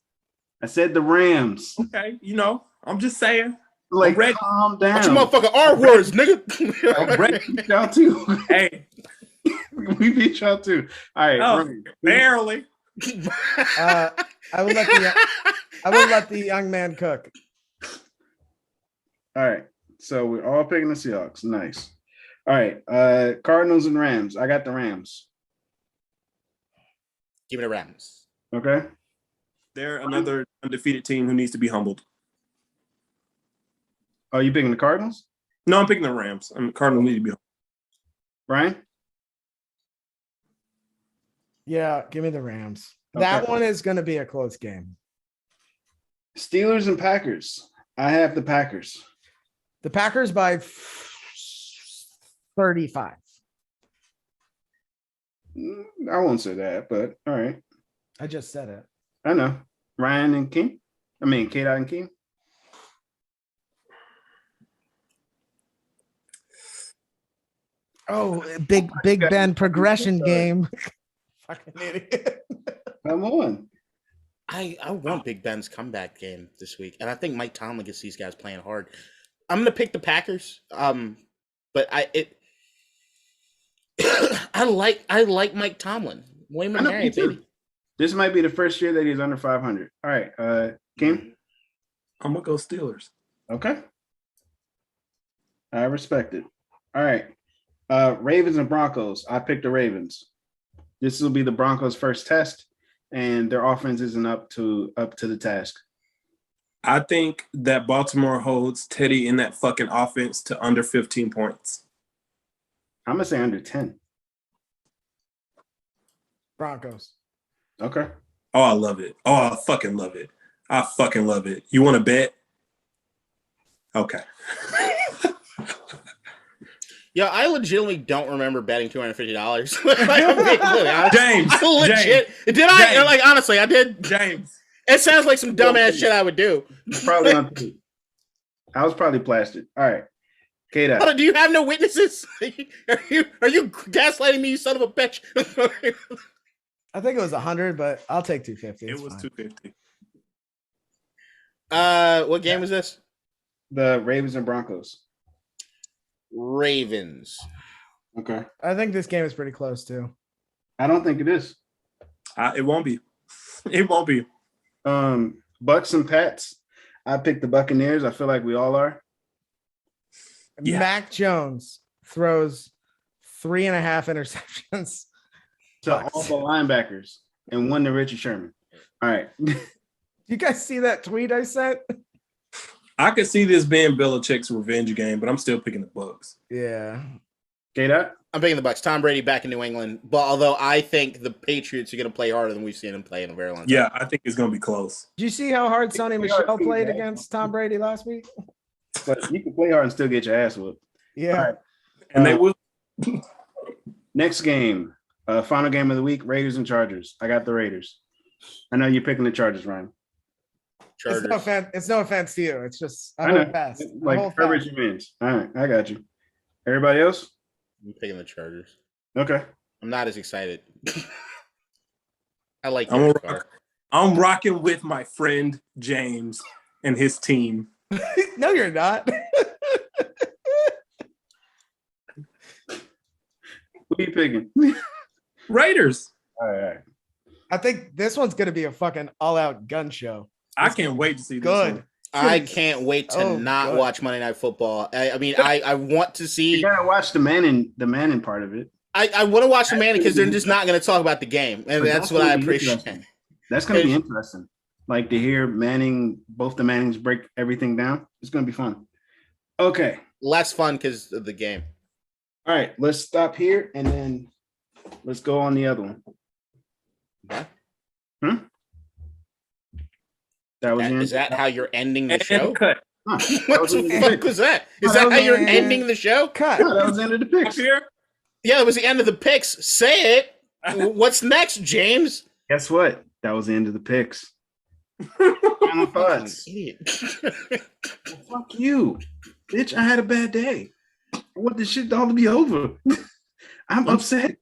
I said the Rams. Okay, I'm just saying. Like, ready. calm Watch your down. motherfucking R words, nigga. I'm ready to beat y'all too. Hey, We beat y'all too. All right. oh, Ryan. barely. I would let the young man cook. All right. So we're all picking the Seahawks. Nice. All right. Cardinals and Rams. I got the Rams. Give me the Rams. Okay. They're another undefeated team who needs to be humbled. Oh, you picking the Cardinals? No, I'm picking the Rams. Cardinals need to be humbled. Brian? Yeah, give me the Rams. That Okay. one is going to be a close game. Steelers and Packers. I have the Packers. The Packers by 35. I won't say that, but all right. I just said it. I know. Ryan and King. I mean, K-Dot and King. Oh, Big Ben progression game. Fucking idiot. Come on. I want Big Ben's comeback game this week, and I think Mike Tomlin gets these guys playing hard. I'm gonna pick the Packers. But I like Mike Tomlin. William I know, and me Harry, too. baby. This might be the first year that he's under 500. All right. King. I'm gonna go Steelers. Okay. I respect it. All right. Ravens and Broncos. I picked the Ravens. This will be the Broncos' first test, and their offense isn't up to the task. I think that Baltimore holds Teddy in that fucking offense to under 15 points. I'm gonna say under 10. Broncos. Okay. Oh, I love it. Oh, I fucking love it. I fucking love it. You want to bet? Okay. Yeah, I legitimately don't remember betting $250. Like, I'm being completely honest. James. I legit did I? James. Like honestly, I did. James. It sounds like some dumbass shit I would do. Probably on tape. I was probably plastered. All right. K-Dot. Hold on, do you have no witnesses? Are you gaslighting me, you son of a bitch? I think it was 100, but I'll take 250. It It's was fine. 250. What game was this? The Ravens and Broncos. Ravens. Okay. I think this game is pretty close too. I don't think it is. It won't be. It won't be. Bucks and Pats. I picked the Buccaneers. I feel like we all are. Yeah. Mac Jones throws 3.5 interceptions. To Bucks. all the linebackers and one to Richard Sherman. All right. You guys see that tweet I sent? I could see this being Belichick's revenge game, but I'm still picking the Bucks. Yeah. K-Dot. I'm picking the Bucks. Tom Brady back in New England. But although I think the Patriots are going to play harder than we've seen them play in a very long time. Yeah, I think it's going to be close. Did you see how hard Sonny Michel played against Tom Brady last week? But you can play hard and still get your ass whooped. Yeah. All right. And they will. Next game. Final game of the week. Raiders and Chargers. I got the Raiders. I know you're picking the Chargers, Ryan. Chargers. It's no offense to you. It's just I I know. hold fast. I Like hold Herbert fast. wins. All right, I got you. Everybody else? I'm picking the Chargers. Okay. I'm not as excited. I like I'm, Derek a Carr. rock. I'm rocking with my friend James and his team. No, you're not. Who are you picking? Raiders. All right. I think this one's gonna be a fucking all-out gun show. I can't wait to see this Good. one. I can't wait to Oh, not good. watch Monday Night Football. I mean, I want to You see. gotta watch the Manning part of it. I want to watch the man because they're just not going to talk about the game, and But that's what I gonna be appreciate. interesting. That's gonna be interesting. Like to hear both the Mannings break everything down. It's gonna be fun. Okay. Less fun because of the game. All right. Let's stop here and then let's go on the other one. Okay. That was the Is that how you're ending the show? And cut. Huh, that What was the the end of fuck the was that? Is Oh, that how you're man. ending the show? Cut. No, that was the end of the Up picks. here. Yeah, it was the end of the picks. Say it. What's next, James? Guess what? That was the end of the picks. Final thoughts. Idiot. Fuck you, bitch. I had a bad day. I want this shit all to be over. I'm upset.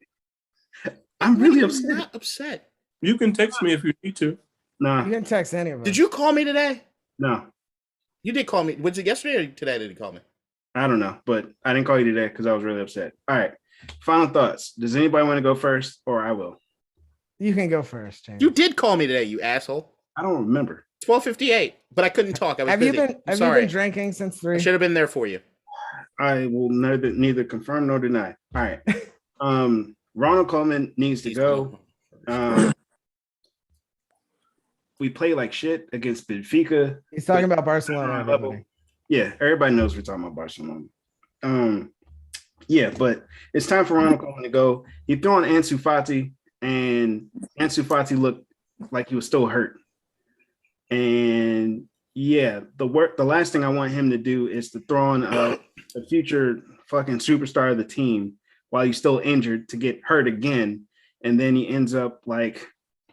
I'm really I'm upset. not upset. You can text me if you need to. Nah, You didn't text any of us. Did you call me today? no, You did call me. Was it yesterday or today? Did you call me? I don't know, but I didn't call you today because I was really upset. All right. Final thoughts. Does anybody want to go first, or I will? You can go first, James. You did call me today, you asshole. I don't remember. 12:58, but I couldn't talk. I was Have you busy. been I'm have sorry. you been drinking since I 3? should have been there for you. I will neither confirm nor deny. All right. Ronald Coleman needs to Please go. We play like shit against Benfica. He's talking about Barcelona. Level. Everybody. Yeah, everybody knows we're talking about Barcelona. Yeah, but it's time for Ronald Koeman to go. He threw on Ansu Fati, and Ansu Fati looked like he was still hurt. And yeah, the last thing I want him to do is to throw on a future fucking superstar of the team while he's still injured to get hurt again, and then he ends up like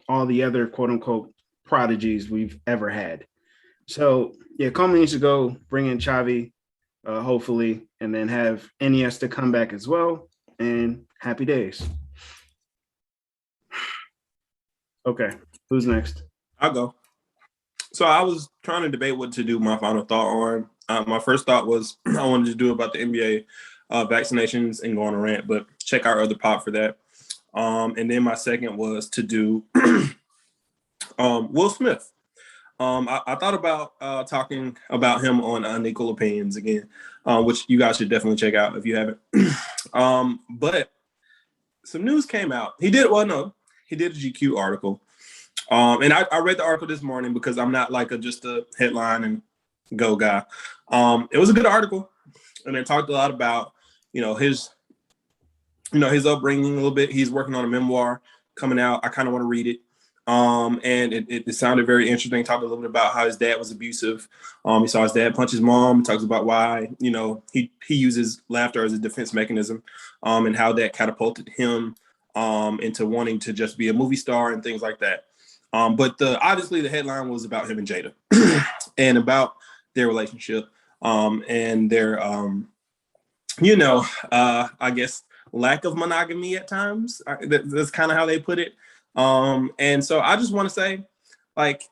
all the other quote unquote prodigies we've ever had. So yeah, Koeman needs to go, bring in Xavi, hopefully, and then have Iniesta come back as well. And happy days. Okay, who's next? I'll go. So I was trying to debate what to do my final thought on. My first thought was I wanted to do about the NBA vaccinations and go on a rant, but check our other pod for that. And then my second was to do Will Smith. I thought about talking about him on Unequal Opinions again, which you guys should definitely check out if you haven't. But some news came out. He did a GQ article. And I read the article this morning because I'm not like just a headline and go guy. It was a good article, and it talked a lot about his upbringing a little bit. He's working on a memoir coming out. I kind of want to read it. And it sounded very interesting. Talked a little bit about how his dad was abusive. He saw his dad punch his mom. He talks about why he uses laughter as a defense mechanism, and how that catapulted him into wanting to just be a movie star and things like that. But obviously the headline was about him and Jada and about their relationship and their I guess lack of monogamy at times. That's kind of how they put it. And so I just want to say, like,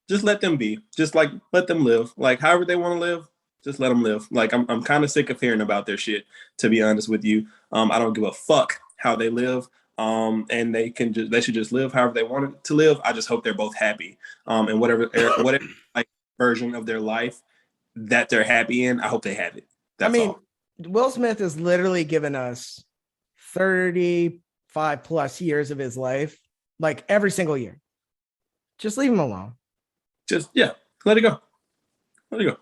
just let them be. Just like let them live. Like however they want to live, just let them live. Like I'm kind of sick of hearing about their shit, to be honest with you. I don't give a fuck how they live. And they should just live however they want to live. I just hope they're both happy. And whatever like version of their life that they're happy in, I hope they have it. That's all. Will Smith has literally given us 35 plus years of his life, like every single year. Just leave him alone. Just let it go. Let it go.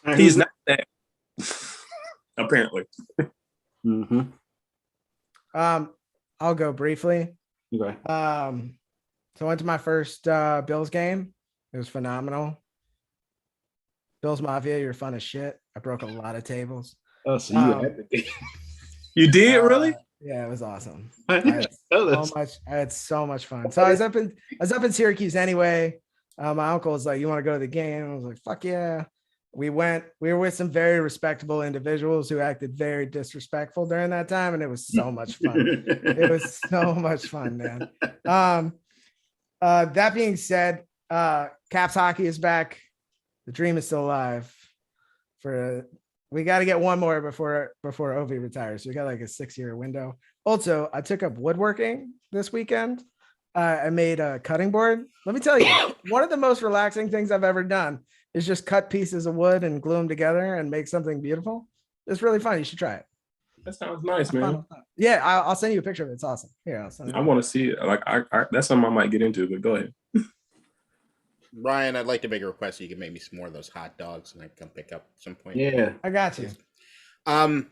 Right, He's not that. Apparently. Mm-hmm. I'll go briefly. Okay. So I went to my first Bills game. It was phenomenal. Bills Mafia, you're fun as shit. I broke a lot of tables. Oh, so you were at the game. You did really? Yeah, it was awesome. I I had so much fun. So I was up in Syracuse anyway. My uncle was like, "You want to go to the game?" I was like, "Fuck yeah." We went. We were with some very respectable individuals who acted very disrespectful during that time, and it was so much fun. It was so much fun, man. That being said, Caps hockey is back. The dream is still alive. We got to get one more before Ovi retires. We got like a 6-year window. Also, I took up woodworking this weekend. I made a cutting board. Let me tell you, one of the most relaxing things I've ever done is just cut pieces of wood and glue them together and make something beautiful. It's really fun. You should try it. That sounds nice, man. Yeah, I'll send you a picture of it. It's awesome. Here, I'll send it. I want to see it. Like, I that's something I might get into. But go ahead. Ryan, I'd like to make a request so you can make me some more of those hot dogs and I can pick up at some point. Yeah. I got you. I'm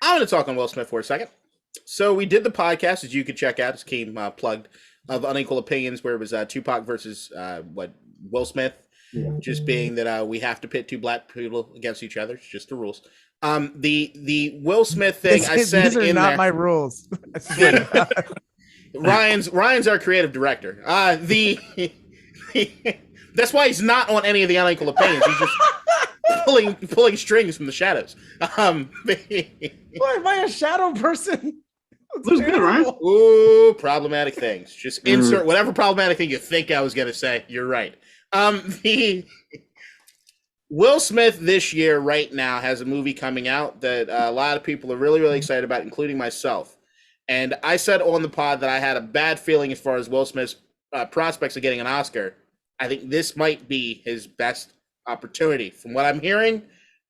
going to talk on Will Smith for a second. So we did the podcast, as you could check out, as came plugged, of Unequal Opinions, where it was Tupac versus Will Smith, just being that we have to pit two black people against each other. It's just the rules. The Will Smith thing, I said these are in not there, my rules. I swear to God. Ryan's our creative director. That's why he's not on any of the Unequal Opinions. He's just pulling strings from the shadows. Why am I a shadow person? Looks good, Ryan. Ooh, problematic things. Just insert whatever problematic thing you think I was gonna say. You're right. The Will Smith this year, right now, has a movie coming out that a lot of people are really, really excited about, including myself. And I said on the pod that I had a bad feeling as far as Will Smith's prospects of getting an Oscar. I think this might be his best opportunity. From what I'm hearing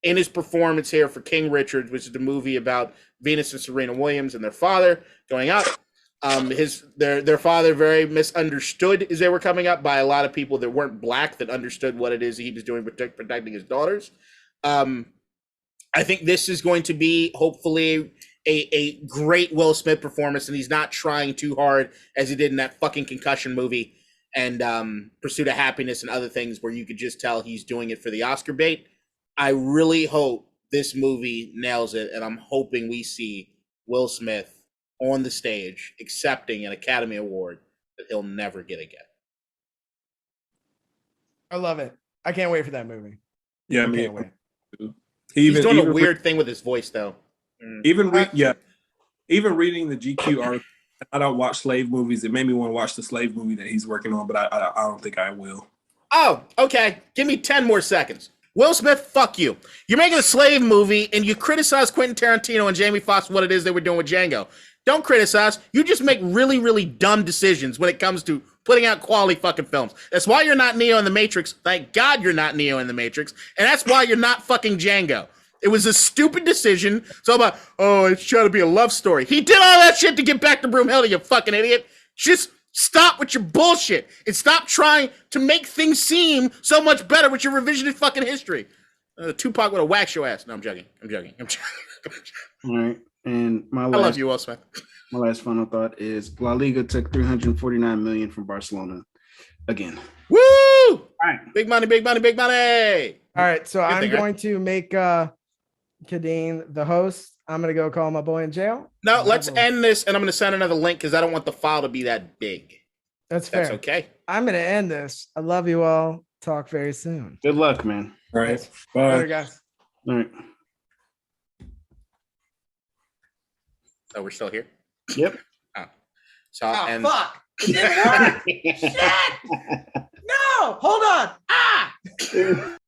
in his performance here for King Richard, which is the movie about Venus and Serena Williams and their father going up. Their father very misunderstood as they were coming up by a lot of people that weren't black that understood what it is he was doing protecting his daughters. I think this is going to be hopefully a great Will Smith performance, and he's not trying too hard as he did in that fucking Concussion movie and Pursuit of Happiness and other things where you could just tell he's doing it for the Oscar bait. I really hope this movie nails it, and I'm hoping we see Will Smith on the stage accepting an Academy Award that he'll never get again. I love it. I can't wait for that movie. Yeah, I can't wait. He's doing a weird thing with his voice, though. Even reading the GQ article, I don't watch slave movies. It made me want to watch the slave movie that he's working on, but I don't think I will. Oh, okay. Give me 10 more seconds. Will Smith, fuck you. You're making a slave movie and you criticize Quentin Tarantino and Jamie Foxx for what it is they were doing with Django. Don't criticize. You just make really, really dumb decisions when it comes to putting out quality fucking films. That's why you're not Neo in the Matrix. Thank God you're not Neo in the Matrix. And that's why you're not fucking Django. It was a stupid decision. It's all about, it's trying to be a love story. He did all that shit to get back to Broomhilda, you fucking idiot. Just stop with your bullshit and stop trying to make things seem so much better with your revisionist fucking history. Tupac would have waxed your ass. No, I'm joking. All right. And I love you, Will Smith. My last final thought is La Liga took $349 million from Barcelona again. Woo! All right. Big money, big money, big money. All right, so I'm thing, going to make Kadeen the host. I'm going to go call my boy in jail. No, let's end this, and I'm going to send another link because I don't want the file to be that big. That's fair. That's okay. I'm going to end this. I love you all. Talk very soon. Good luck, man. All right. Bye. Bye. Later, guys. All right. So we're still here? Yep. So and Fuck. It didn't work. Shit. No, hold on.